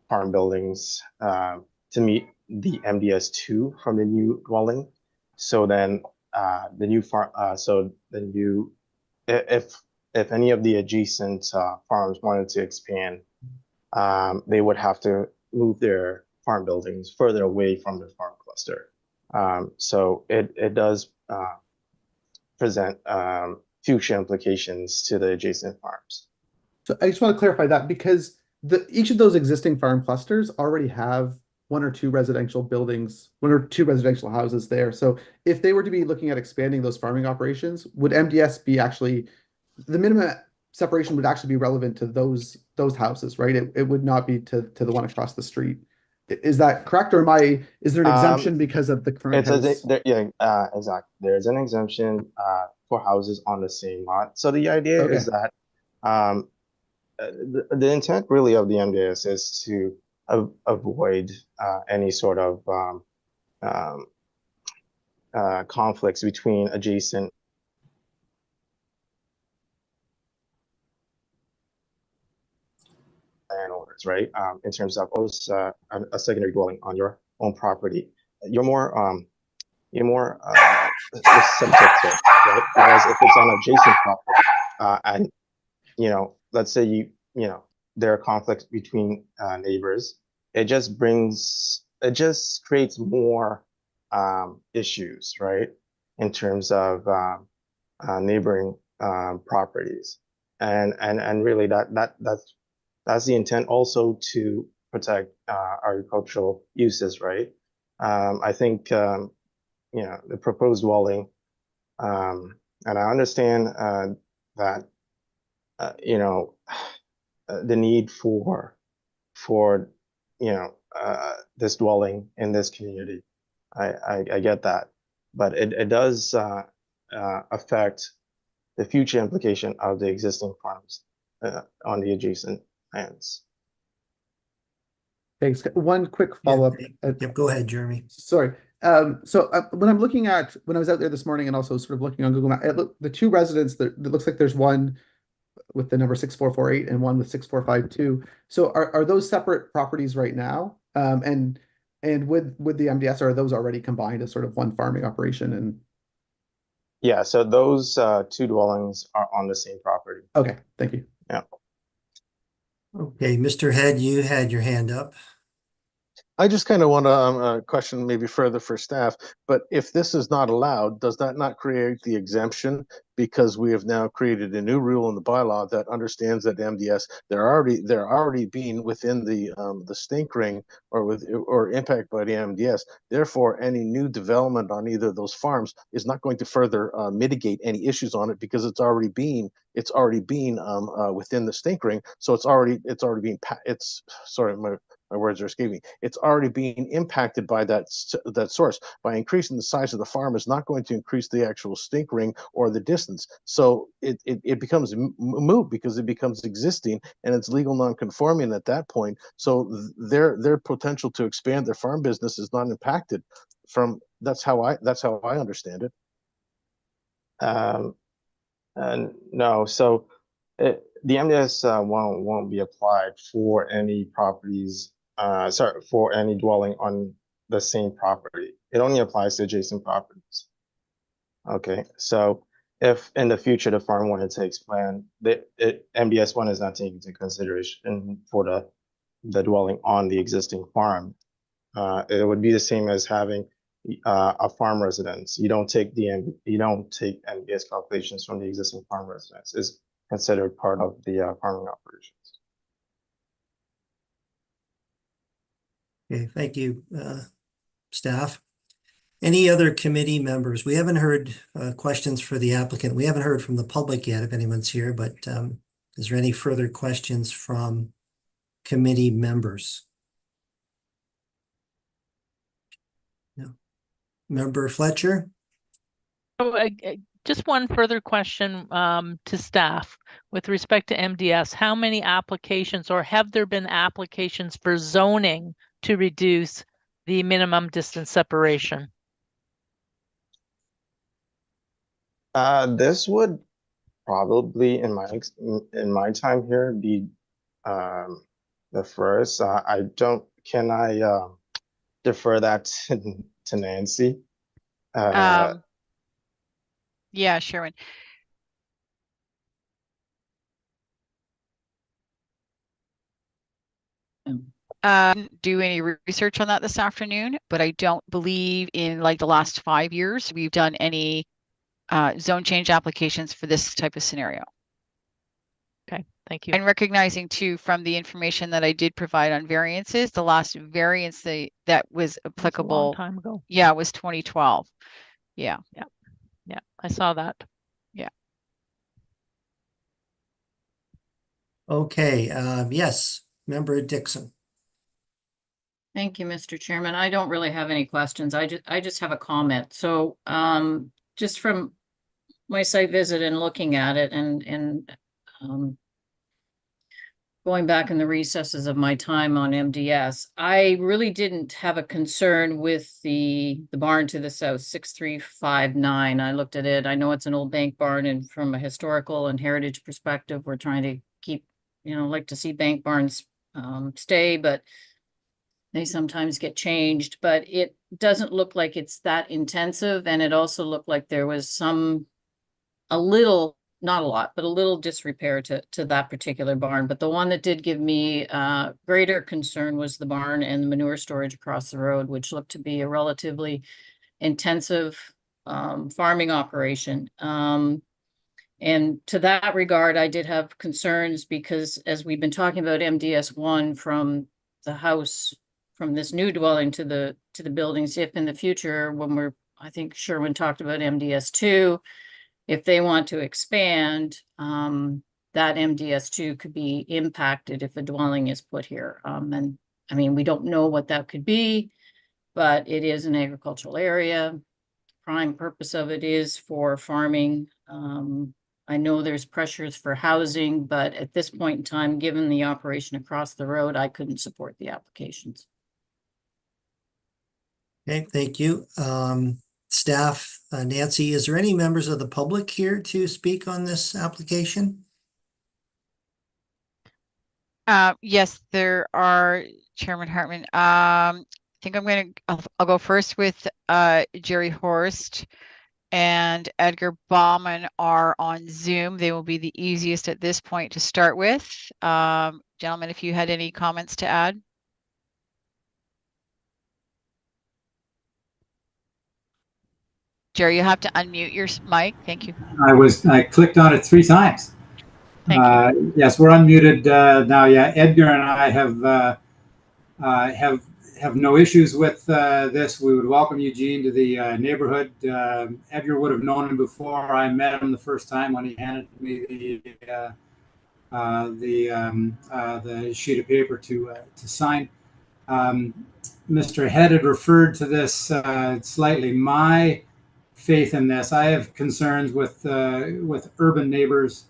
farm buildings to meet the MDS2 from the new dwelling. So then the new farm, if any of the adjacent farms wanted to expand, they would have to move their farm buildings further away from the farm cluster. So it does present future implications to the adjacent farms. So I just want to clarify that, because each of those existing farm clusters already have one or two residential houses there. So if they were to be looking at expanding those farming operations, would MDS be actually, the minimum separation would actually be relevant to those houses, right? It would not be to the one across the street. Is that correct, or is there an exemption because of the current house? Exactly. There's an exemption for houses on the same lot. So the idea is that the intent really of the MDS is to avoid any sort of conflicts between adjacent landowners, right? In terms of a secondary dwelling on your own property, you're more subject to it, right? Whereas if it's on adjacent property, and let's say there are conflicts between neighbors, it just creates more issues, right? In terms of neighboring properties, and really that's the intent, also to protect agricultural uses, right? I think the proposed dwelling, and I understand that the need for this dwelling in this community. I get that, but it does affect the future implication of the existing farms on the adjacent lands. Thanks. One quick Yeah, follow-up. Yep, go ahead, Jeremy. Sorry. So when I'm looking at, when I was out there this morning and also sort of looking on Google Maps, the two residents, it looks like there's one with the number 6448 and one with 6452. So are those separate properties right now? And with the MDS, are those already combined as sort of one farming operation? And Yeah, so those two dwellings are on the same property. okay, thank you. Yeah. Okay, Mr. Head, you had your hand up. I just kind of want to question maybe further for staff, but if this is not allowed, does that not create the exemption? Because we have now created a new rule in the bylaw that understands that MDS, they're already being within the stink ring or impact by the MDS. Therefore, any new development on either of those farms is not going to further mitigate any issues on it, because it's already being within the stink ring. So it's already being sorry, my words are escaping me. It's already being impacted by that source. By increasing the size of the farm is not going to increase the actual stink ring or the distance. So it becomes moot, because it becomes existing and it's legal non-conforming at that point. So their potential to expand their farm business is not impacted. That's how I understand it. And no, so the MDS won't be applied for any properties, for any dwelling on the same property. It only applies to adjacent properties. Okay, so if in the future the farm wanted to expand, MDS 1 is not taken into consideration for the dwelling on the existing farm. It would be the same as having a farm residence. You don't take MDS calculations from the existing farm residence. It's considered part of the farming operations. Okay, thank you, staff. Any other committee members? We haven't heard questions for the applicant. We haven't heard from the public yet, if anyone's here, but is there any further questions from committee members? No. Member Fletcher? So, just one further question to staff with respect to MDS. How many applications, or have there been applications for zoning to reduce the minimum distance separation? This would probably, in my time here, be the first. Can I defer that to Nancy? Yeah, Sherwin. Do any research on that this afternoon, but I don't believe in like the last 5 years we've done any zone change applications for this type of scenario. Okay, thank you. And recognizing too, from the information that I did provide on variances, the last variance that was applicable, a long time ago. Yeah, was 2012. Yeah, I saw that. Yeah. Okay, yes, Member Dixon. Thank you, Mr. Chairman. I don't really have any questions. I just have a comment. So just from my site visit and looking at it and going back in the recesses of my time on MDS, I really didn't have a concern with the barn to the south, 6359. I looked at it. I know it's an old bank barn, and from a historical and heritage perspective, we're trying to keep, like to see bank barns stay, but they sometimes get changed. But it doesn't look like it's that intensive, and it also looked like there was a little, not a lot, but a little disrepair to that particular barn. But the one that did give me greater concern was the barn and the manure storage across the road, which looked to be a relatively intensive farming operation. And to that regard, I did have concerns because as we've been talking about MDS1 from the house, from this new dwelling to the buildings, if in the future, when we're, I think Sherwin talked about MDS2, if they want to expand, that MDS2 could be impacted if a dwelling is put here. And I mean, we don't know what that could be, but it is an agricultural area. Prime purpose of it is for farming. I know there's pressures for housing, but at this point in time, given the operation across the road, I couldn't support the applications. Okay, thank you. Staff, Nancy, is there any members of the public here to speak on this application? Yes, there are, Chairman Hartman. I think I'll go first with Jerry Horst and Edgar Bauman are on Zoom. They will be the easiest at this point to start with. Gentlemen, if you had any comments to add. Jerry, you have to unmute your mic. Thank you. I clicked on it 3 times. Thank you. Yes, we're unmuted now. Yeah, Edgar and I have no issues with this. We would welcome Eugene to the neighborhood. Edgar would have known him before. I met him the first time when he handed me the sheet of paper to sign. Mr. Head had referred to this slightly. My faith in this, I have concerns with urban neighbors,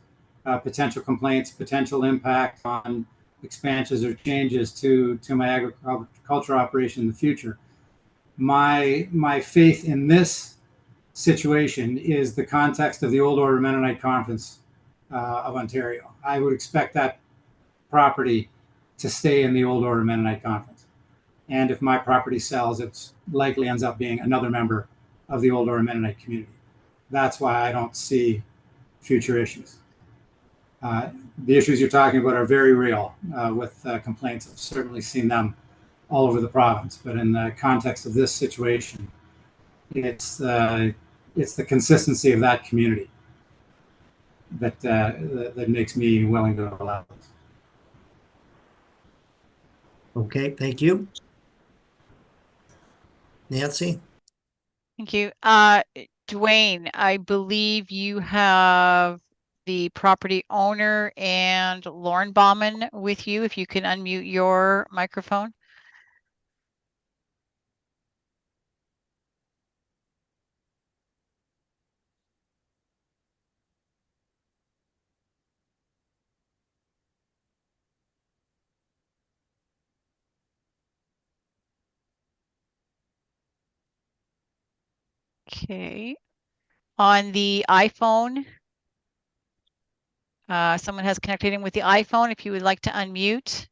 potential complaints, potential impact on expansions or changes to my agriculture operation in the future. My faith in this situation is the context of the Old Order Mennonite Conference of Ontario. I would expect that property to stay in the Old Order Mennonite Conference. And if my property sells, it likely ends up being another member of the Old Order Mennonite community. That's why I don't see future issues. The issues you're talking about are very real with complaints. I've certainly seen them all over the province, but in the context of this situation, it's the consistency of that community that makes me willing to allow this. Okay, thank you. Nancy? Thank you. Dwayne, I believe you have the property owner and Lauren Bauman with you. If you can unmute your microphone. Okay. On the iPhone, someone has connected in with the iPhone. If you would like to unmute.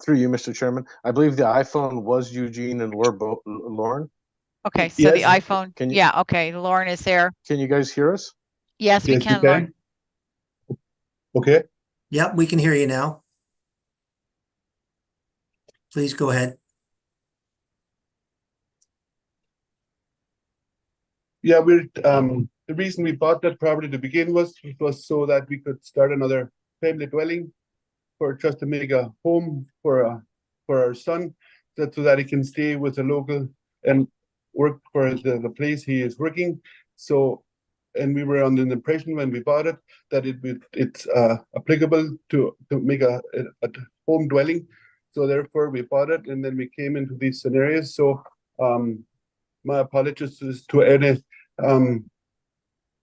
Through you, Mr. Chairman. I believe the iPhone was Eugene and Lauren. Okay, so Yes. the iPhone. Can you, yeah, okay. Lauren is there. Can you guys hear us? Yes, we can, Lauren. Okay. Yep, we can hear you now. Please go ahead. Yeah, the reason we bought that property to begin was so that we could start another family dwelling for just to make a home for our son, so that he can stay with the local and work for the place he is working. So, and we were under the impression when we bought it that it's applicable to make a home dwelling. So therefore we bought it, and then we came into these scenarios. So my apologies to any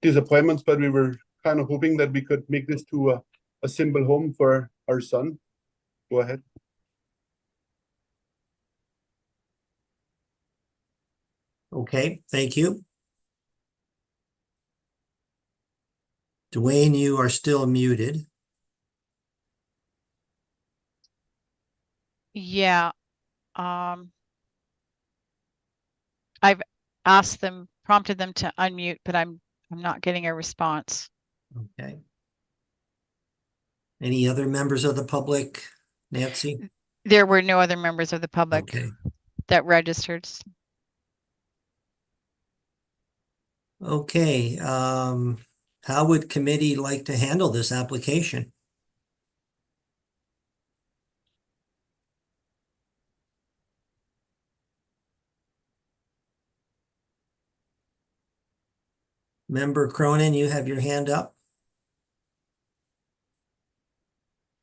disappointments, but we were kind of hoping that we could make this to a simple home for our son. Go ahead. Okay, thank you. Dwayne, you are still muted. Yeah. I've prompted them to unmute, but I'm not getting a response. Okay. Any other members of the public, Nancy? There were no other members of the public that registered. Okay, how would committee like to handle this application? Member Cronin, you have your hand up.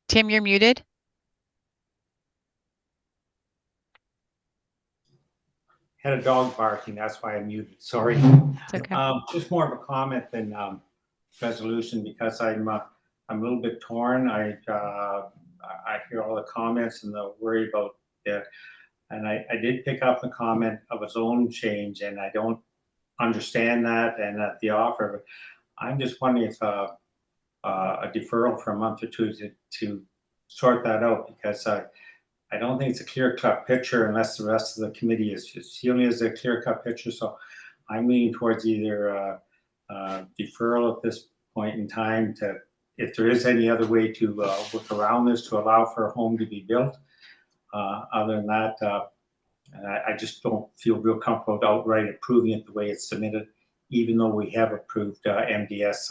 Tim, you're muted. Had a dog barking, that's why I'm muted, sorry. It's okay. Just more of a comment than resolution, because I'm a little bit torn. I hear all the comments and the worry about it. And I did pick up the comment of a zone change, and I don't understand that and the offer. But I'm just wondering if a deferral for a month or two to sort that out, because I don't think it's a clear-cut picture unless the rest of the committee is feeling it's a clear-cut picture. So I'm leaning towards either deferral at this point in time, to, if there is any other way to work around this to allow for a home to be built. Other than that, I just don't feel real comfortable outright approving it the way it's submitted, even though we have approved MDS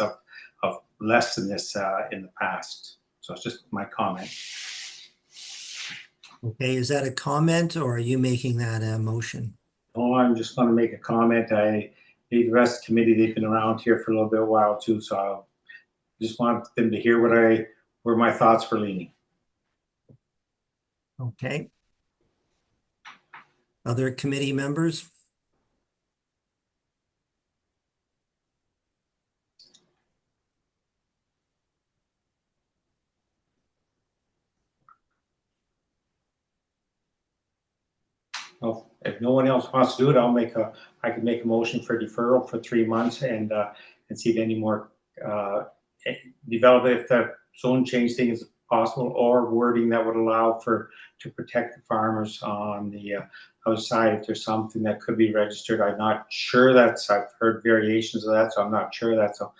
of less than this in the past. So it's just my comment. Okay, is that a comment or are you making that a motion? Oh, I'm just going to make a comment. The rest of the committee, they've been around here for a little bit while too, so I just want them to hear where my thoughts were leaning. Okay. Other committee members? Well, if no one else wants to do it, I could make a motion for deferral for 3 months and see if any more develop, if the zone change thing is possible, or wording that would allow to protect the farmers on the outside if there's something that could be registered. I'm not sure I've heard variations of that, so I'm not sure that. So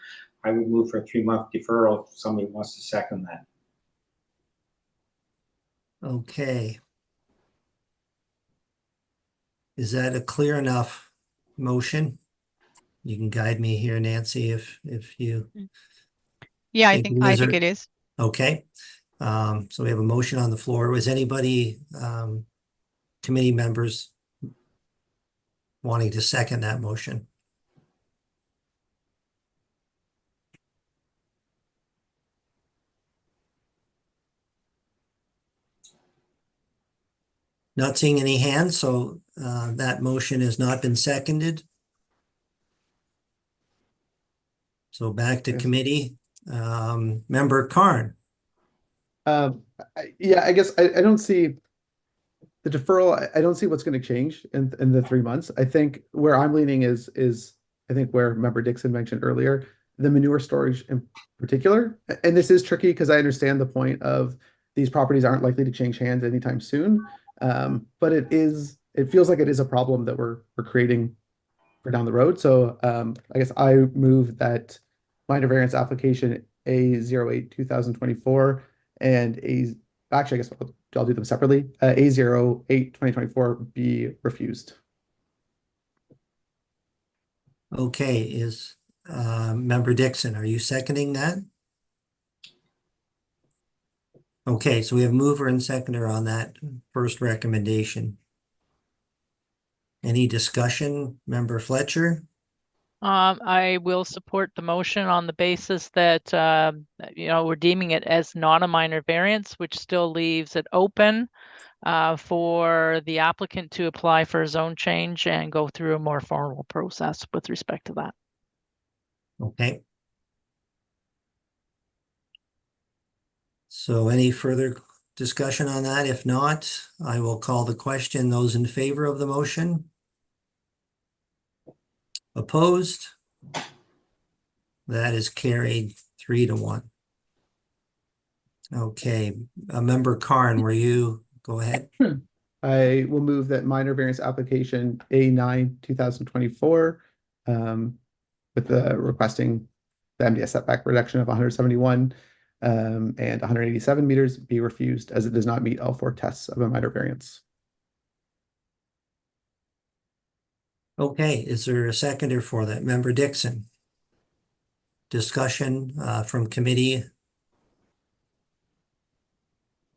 I would move for a 3-month deferral if somebody wants to second that. Okay. Is that a clear enough motion? You can guide me here, Nancy, if you. Yeah, I think it is. Okay. So we have a motion on the floor. Was anybody, committee members, wanting to second that motion? Not seeing any hands, so that motion has not been seconded. So back to committee. Member Karn. Yeah, I guess I don't see the deferral. I don't see what's going to change in the 3 months. I think where I'm leaning is I think where Member Dixon mentioned earlier, the manure storage in particular. And this is tricky because I understand the point of these properties aren't likely to change hands anytime soon. But it feels like it is a problem that we're creating for down the road. So I guess I move that minor variance application A08-2024 and actually I guess I'll do them separately. A08-2024 be refused. Okay, is Member Dixon, are you seconding that? Okay, so we have mover and seconder on that first recommendation. Any discussion, Member Fletcher? I will support the motion on the basis that, we're deeming it as not a minor variance, which still leaves it open for the applicant to apply for a zone change and go through a more formal process with respect to that. Okay. So any further discussion on that? If not, I will call the question. Those in favor of the motion? Opposed? That is carried 3-1. Okay, Member Karn, go ahead. I will move that minor variance application A9-2024 with the requesting the MDS setback reduction of 171 and 187 meters be refused as it does not meet all 4 tests of a minor variance. Okay, is there a seconder for that? Member Dixon? Discussion from committee?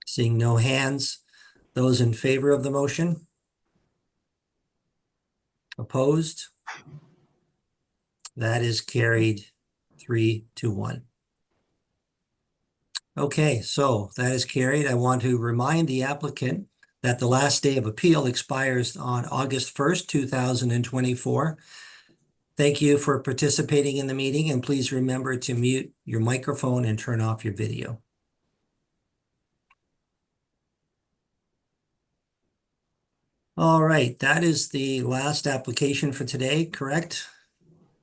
Seeing no hands. Those in favor of the motion? Opposed? That is carried 3-1. Okay, so that is carried. I want to remind the applicant that the last day of appeal expires on August 1st, 2024. Thank you for participating in the meeting, and please remember to mute your microphone and turn off your video. All right, that is the last application for today, correct?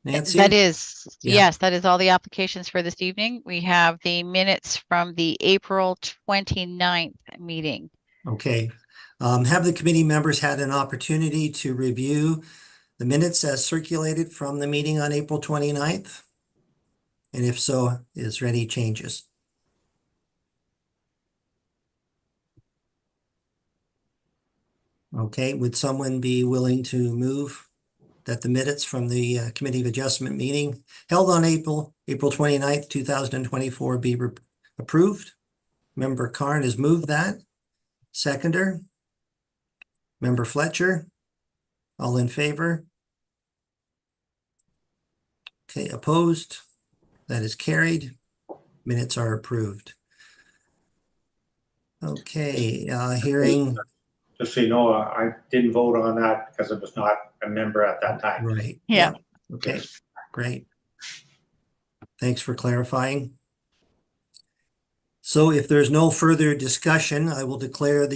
Nancy? That is, Yeah. yes, that is all the applications for this evening. We have the minutes from the April 29th meeting. Okay. Have the committee members had an opportunity to review the minutes as circulated from the meeting on April 29th? And if so, is there any changes? Okay, would someone be willing to move that the minutes from the Committee of Adjustment meeting held on April 29th, 2024 be approved? Member Karn has moved that. Seconder? Member Fletcher? All in favor? Okay, opposed? That is carried. Minutes are approved. Okay, hearing, Just so you know, I didn't vote on that because I was not a member at that time. right. Yeah. Okay, great. Thanks for clarifying. So if there's no further discussion, I will declare the